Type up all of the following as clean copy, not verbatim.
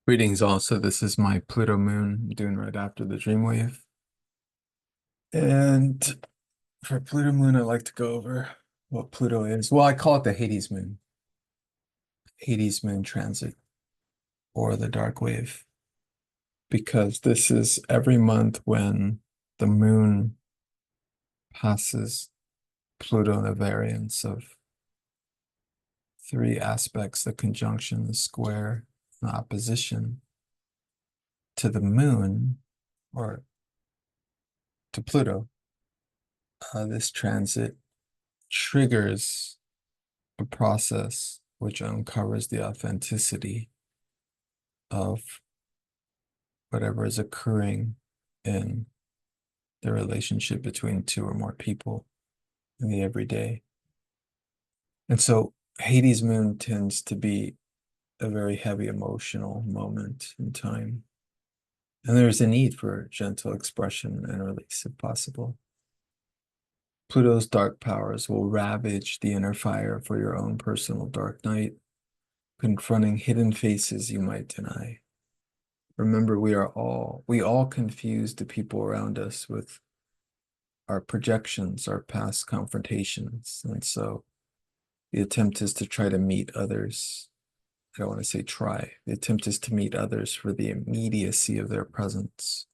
Greetings also. This is my Pluto moon I'm doing right after the dream wave. And for Pluto moon, I like to go over what Pluto is. Well, I call it the Hades moon transit, or the dark wave, because this is every month when the moon passes Pluto in a variance of three aspects: the conjunction, the square, and the opposition to the moon, or to Pluto. This transit triggers a process which uncovers the authenticity of whatever is occurring in the relationship between two or more people in the everyday. And so Hades moon tends to be a very heavy emotional moment in time. And there's a need for gentle expression and release if possible. Pluto's dark powers will ravage the inner fire for your own personal dark night, confronting hidden faces you might deny. Remember, we all confuse the people around us with our projections, our past confrontations. And so the attempt is to try to meet others. I don't want to say try. The attempt is to meet others for the immediacy of their presence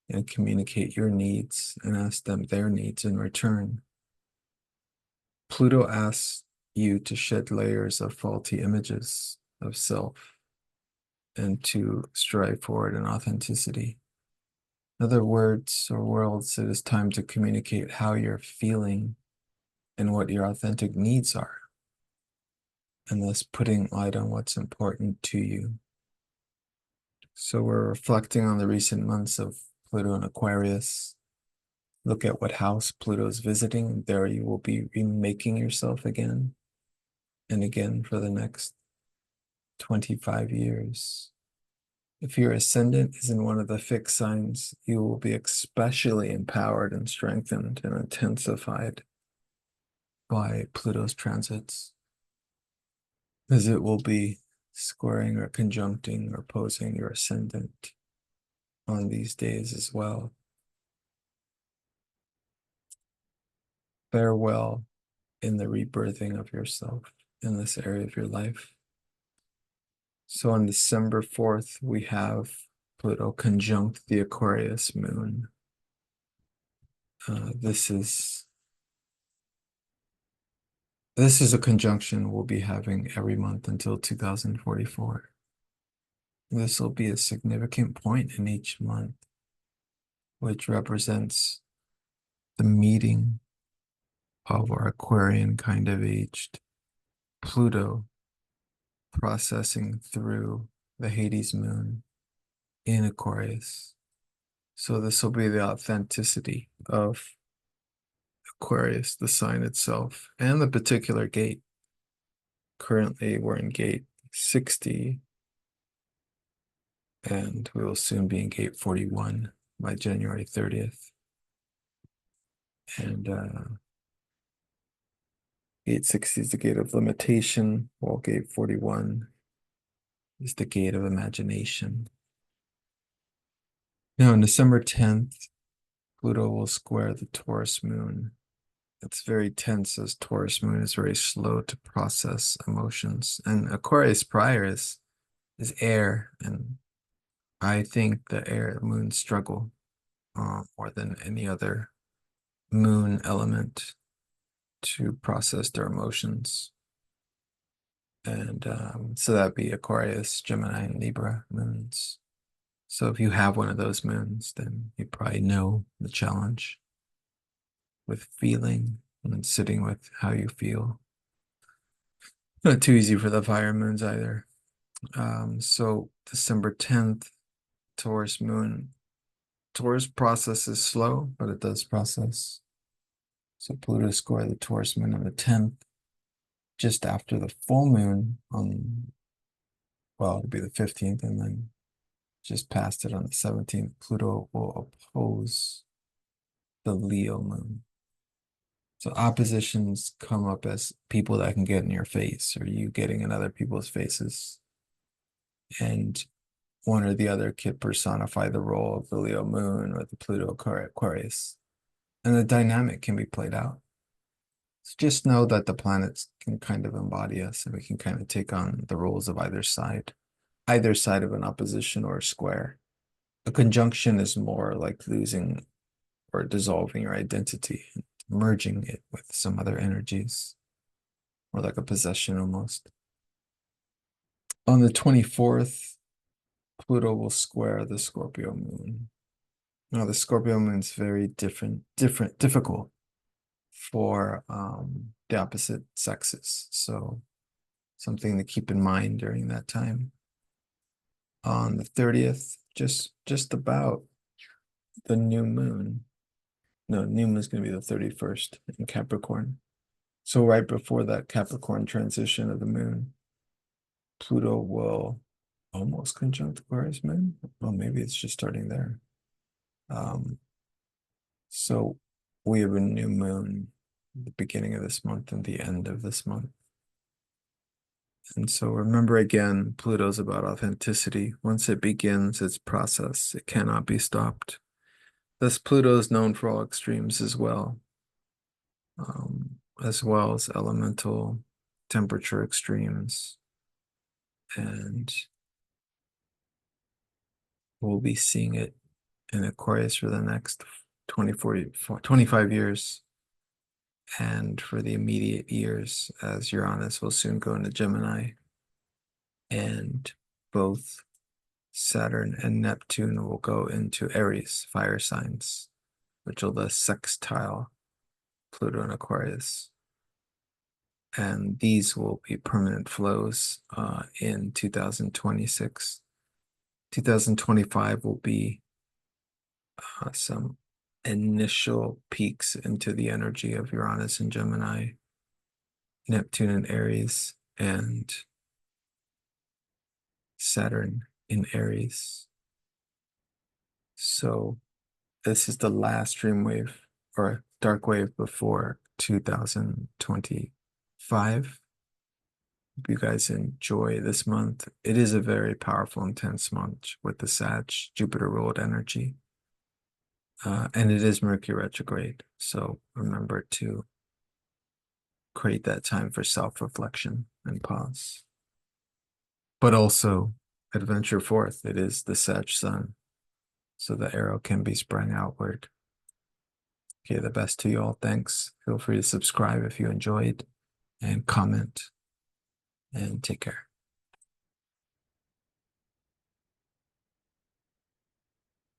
and communicate your needs and ask them their needs in return. Pluto asks you to shed layers of faulty images of self and to strive forward in authenticity. In other words or worlds, it is time to communicate how you're feeling and what your authentic needs are, and thus putting light on what's important to you. So we're reflecting on the recent months of Pluto and Aquarius. Look at what house Pluto's visiting. There you will be remaking yourself again and again for the next 25 years. If your ascendant is in one of the fixed signs, you will be especially empowered and strengthened and intensified by Pluto's transits, as it will be squaring or conjuncting or opposing your ascendant on these days as well. Farewell in the rebirthing of yourself in this area of your life. So on December 4th, we have Pluto conjunct the Aquarius moon. This is a conjunction we'll be having every month until 2044. This will be a significant point in each month, which represents the meeting of our Aquarian kind of aged Pluto processing through the Hades moon in Aquarius. So this will be the authenticity of Aquarius, the sign itself, and the particular gate. Currently, we're in gate 60, and we will soon be in gate 41 by January 30th. And gate 60 is the gate of limitation, while gate 41 is the gate of imagination. Now, on December 10th, Pluto will square the Taurus moon. It's very tense, as Taurus moon is very slow to process emotions. And Aquarius prior is air, and I think the air moons struggle more than any other moon element to process their emotions. And so that'd be Aquarius, Gemini, and Libra moons. So if you have one of those moons, then you probably know the challenge with feeling and sitting with how you feel. Not too easy for the fire moons either. So December 10th, Taurus moon. Taurus process is slow, but it does process. So Pluto squared the Taurus moon on the 10th, just after the full moon on, well, it'll be the 15th, and then just past it on the 17th, Pluto will oppose the Leo moon. So oppositions come up as people that can get in your face, or you getting in other people's faces. And one or the other could personify the role of the Leo moon or the Pluto Aquarius. And the dynamic can be played out. So just know that the planets can kind of embody us and we can kind of take on the roles of either side of an opposition or a square. A conjunction is more like losing or dissolving your identity, and merging it with some other energies, or like a possession almost. On the 24th, Pluto will square the Scorpio moon. Now, the Scorpio moon is very difficult for the opposite sexes. So something to keep in mind during that time. On the 30th, just about the new moon. No, new moon is going to be the 31st in Capricorn. So right before that Capricorn transition of the moon, Pluto will almost conjunct Aquarius moon. Well, maybe it's just starting there. So we have a new moon at the beginning of this month and the end of this month. And so remember again, Pluto's about authenticity. Once it begins its process, it cannot be stopped. Thus, Pluto is known for all extremes as well as elemental temperature extremes. And we'll be seeing it in Aquarius for the next 25 years. And for the immediate years, as Uranus will soon go into Gemini. And both Saturn and Neptune will go into Aries, fire signs, which will thus sextile Pluto and Aquarius. And these will be permanent flows in 2026. 2025 will be some initial peaks into the energy of Uranus and Gemini, Neptune and Aries, and Saturn in Aries. So this is the last dream wave or dark wave before 2025. Hope you guys enjoy this month. It is a very powerful, intense month with the Sag Jupiter ruled energy. And it is Mercury retrograde. So remember to create that time for self-reflection and pause. But also adventure forth. It is the Sag sun. So the arrow can be sprung outward. Okay, the best to you all. Thanks. Feel free to subscribe if you enjoyed and comment, and take care.